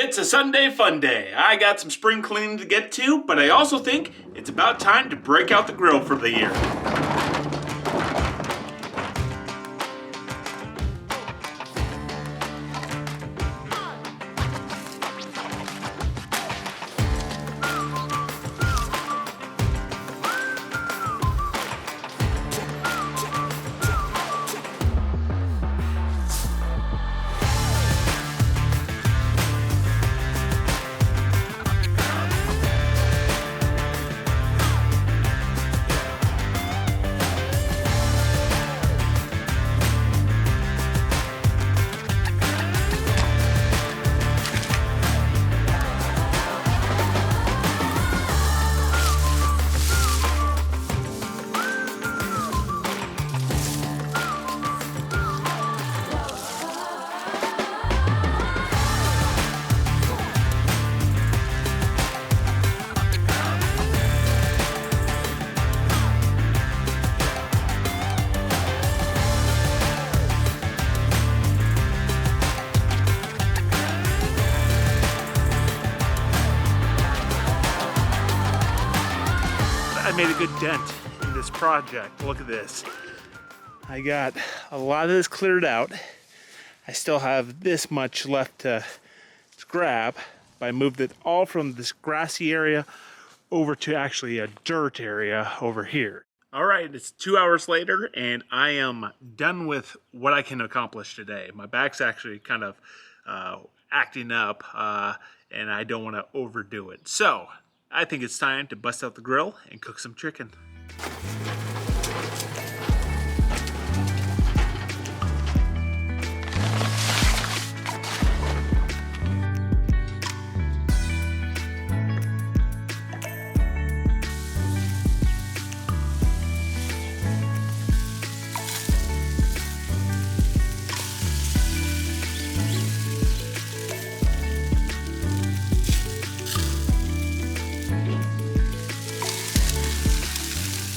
It's a Sunday fun day. I got some spring cleaning to get to, but I also think it's about time to break out the grill for the year. I made a good dent in this project. Look at this. I got a lot of this cleared out. I still have this much left to grab, but I moved it all from this grassy area over to actually a dirt area over here. All right, it's 2 hours later and I am done with what I can accomplish today. My back's actually kind of acting up and I don't want to overdo it. So I think it's time to bust out the grill and cook some chicken.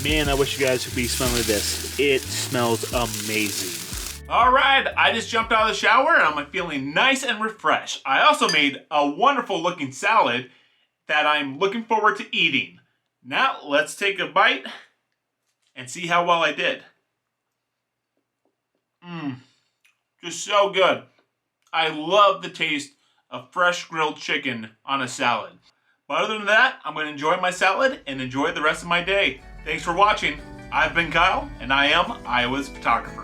Man, I wish you guys could be smelling this. It smells amazing. All right, I just jumped out of the shower and I'm feeling nice and refreshed. I also made a wonderful looking salad that I'm looking forward to eating. Now let's take a bite and see how well I did. Just so good. I love the taste of fresh grilled chicken on a salad. But other than that, I'm going to enjoy my salad and enjoy the rest of my day. Thanks for watching. I've been Kyle, and I am Iowa's photographer.